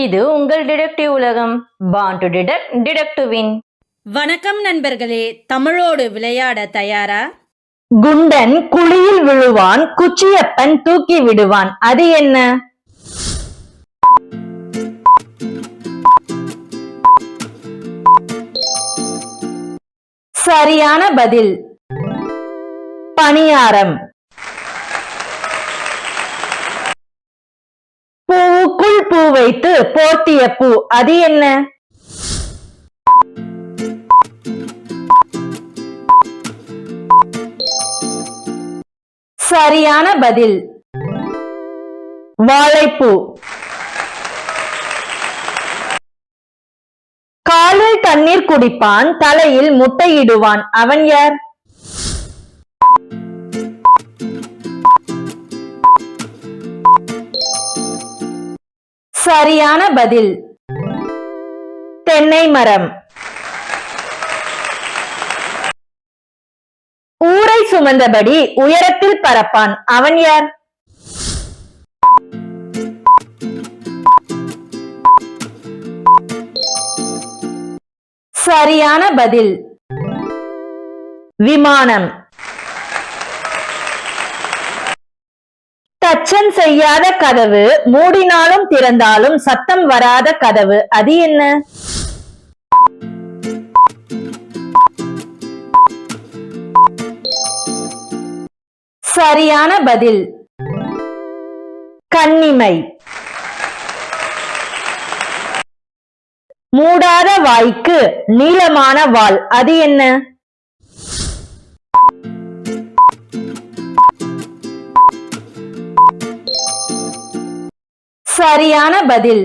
இது உங்கள் டிடெக்டிவ் உலகம். Born to detect, detect to win. வணக்கம் நண்பர்களே, தமிழோடு விளையாட தயாரா? குண்டன் குழியில் விழுவான், குச்சியப்பன் தூக்கி விடுவான். அது என்ன? சரியான பதில் பணியாரம். பூவுக்குள் பூ வைத்து போர்த்திய பூ. அது என்ன? சரியான பதில் வாழைப்பூ. காலில் தண்ணீர் குடிப்பான், தலையில் முட்டையிடுவான். அவன் யார்? சரியான பதில் தென்னை மரம். ஊரை சுமந்தபடி உயரத்தில் பறப்பான். அவன் யார்? சரியான பதில் விமானம். தச்சன் செய்யாத கதவு, மூடினாலும் திறந்தாலும் சத்தம் வராத கதவு. அது என்ன? சரியான பதில் கண்ணிமை. மூடாத வாய்க்கு நீளமான வால். அது என்ன? சரியான பதில்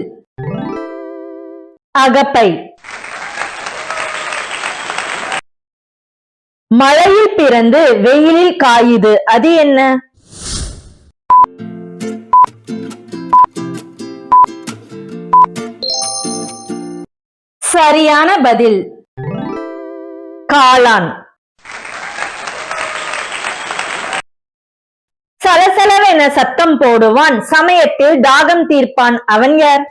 அகப்பை. மழையில் பிறந்து வெயிலில் காயுது. அது என்ன? சரியான பதில் காளான். சலசலவென சத்தம் போடுவான், சமயத்தில் தாகம் தீர்ப்பான். அவன் யார்?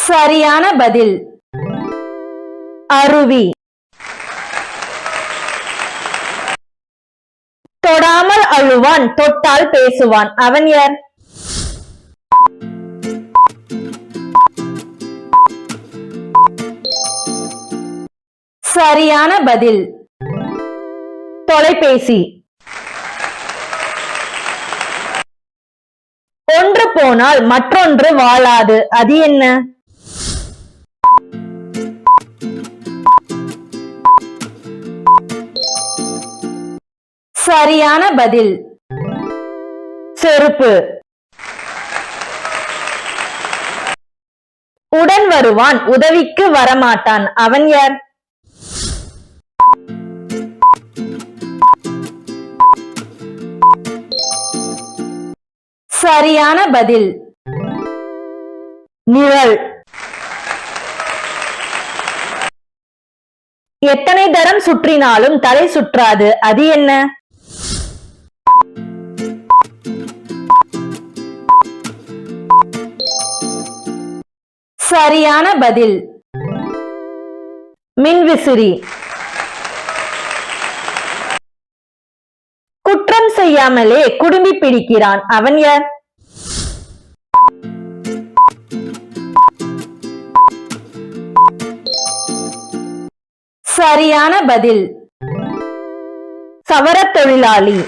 சரியான பதில் அருவி. தொடாமல் அழுவான், தொட்டால் பேசுவான். அவன் யார்? சரியான பதில் தொலைபேசி. ஒன்று போனால் மற்றொன்று வாழாது. அது என்ன? சரியான பதில் செருப்பு. உடன் வருவான், உதவிக்கு வரமாட்டான். அவன் யார்? சரியான பதில் நிழல். எத்தனை தரம் சுற்றினாலும் தலை சுற்றாது. அது என்ன? சரியான பதில் மின்விசிறி. குற்றம் செய்யாமலே குடுமி பிடிக்கிறான். அவன் யார்? சரியான பதில் சவரத் தொழிலாளி.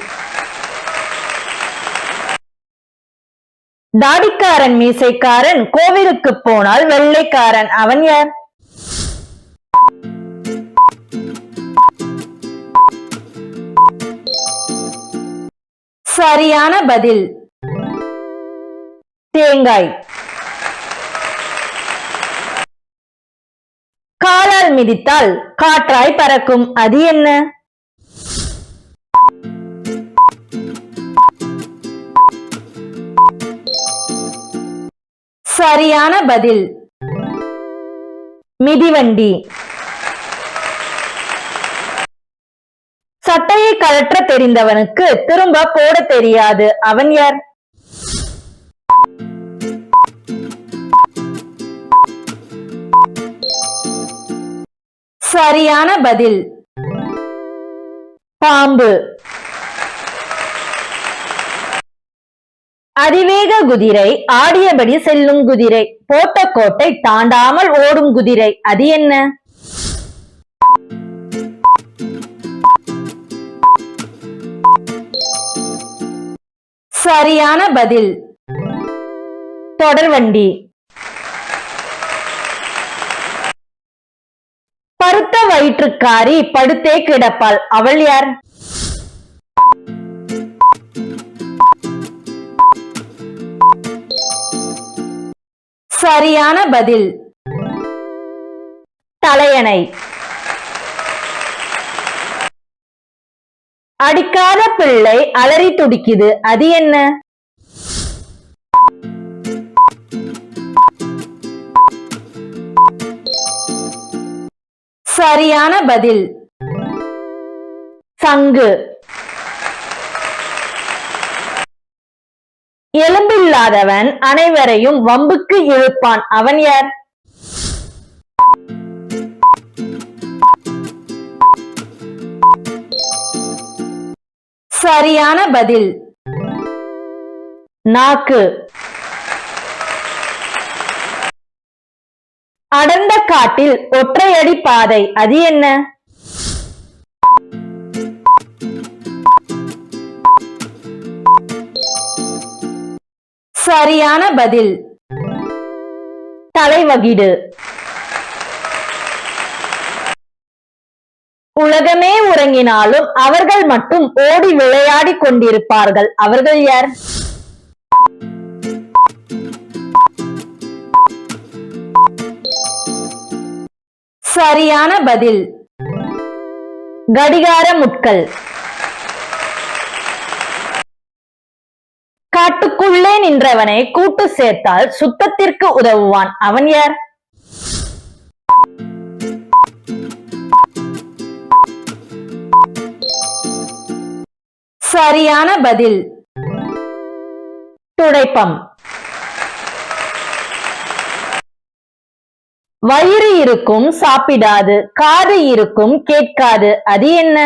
தாடிக்காரன் மீசைக்காரன், கோவிலுக்கு போனால் வெள்ளைக்காரன். அவன் யார்? சரியான பதில் தேங்காய். காலால் மிதித்தால் காற்றாய் பறக்கும். அது என்ன? சரியான பதில் மிதிவண்டி. சட்டையை கழற்ற தெரிந்தவனுக்கு திரும்ப போட தெரியாது. அவன் யார்? சரியான பதில் பாம்பு. அதிவேக குதிரை, ஆடியபடி செல்லும் குதிரை, போட்ட கோட்டை தாண்டாமல் ஓடும் குதிரை, அது என்ன? சரியான பதில் தொடர்வண்டி. பருத்த வயிற்றுக்காரி படுத்தே கிடப்பாள், அவள் யார்? சரியான பதில் தலையணை. அடிக்காத பிள்ளை அலறி துடிக்குது, அது என்ன? சரியான பதில் சங்கு. எலும்பில்லாதவன் அனைவரையும் வம்புக்கு இழுப்பான், அவன் யார்? சரியான பதில் நாக்கு. அடர்ந்த காட்டில் ஒற்றையடி பாதை, அது என்ன? சரியான பதில் தலைவகிடு. உலகமே உறங்கினாலும் அவர்கள் மட்டும் ஓடி விளையாடி கொண்டிருப்பார்கள், அவர்கள் யார்? சரியான பதில் கடிகார முட்கள். காட்டுக்குள்ளே நின்றவனை கூட்டு சேர்த்தால் சுத்தத்திற்கு உதவுவான், அவன் யார்? சரியான பதில் துடைப்பம். வயிறு இருக்கும் சாப்பிடாது, காது இருக்கும் கேட்காது, அது என்ன?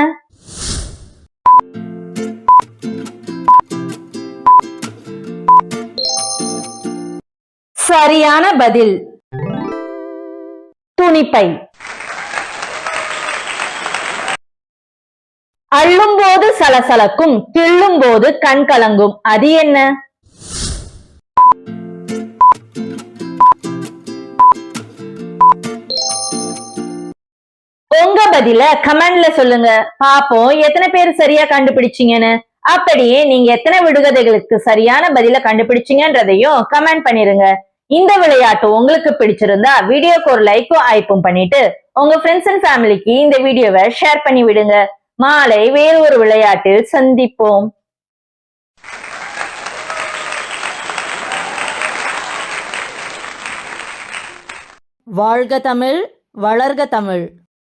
சரியான பதில் துணிப்பை. அள்ளும் போது சலசலக்கும், கிள்ளும் போது கண் கலங்கும், அது என்ன? உங்க பதில கமெண்ட்ல சொல்லுங்க, பாப்போம் எத்தனை பேர் சரியா கண்டுபிடிச்சீங்கன்னு. அப்படியே நீங்க எத்தனை விடுகதைகளுக்கு சரியான பதில கண்டுபிடிச்சீங்கன்றதையும் கமெண்ட் பண்ணிருங்க. இந்த விளையாட்டு உங்களுக்கு பிடிச்சிருந்தா வீடியோக்கு ஒரு லைக்கும் ஆய்ப்பும் பண்ணிட்டு உங்க ஃப்ரெண்ட்ஸ் அண்ட் ஃபேமிலிக்கு இந்த வீடியோவை ஷேர் பண்ணி விடுங்க. மாலை வேறு ஒரு விளையாட்டில் சந்திப்போம். வாழ்க தமிழ், வளர்க தமிழ்.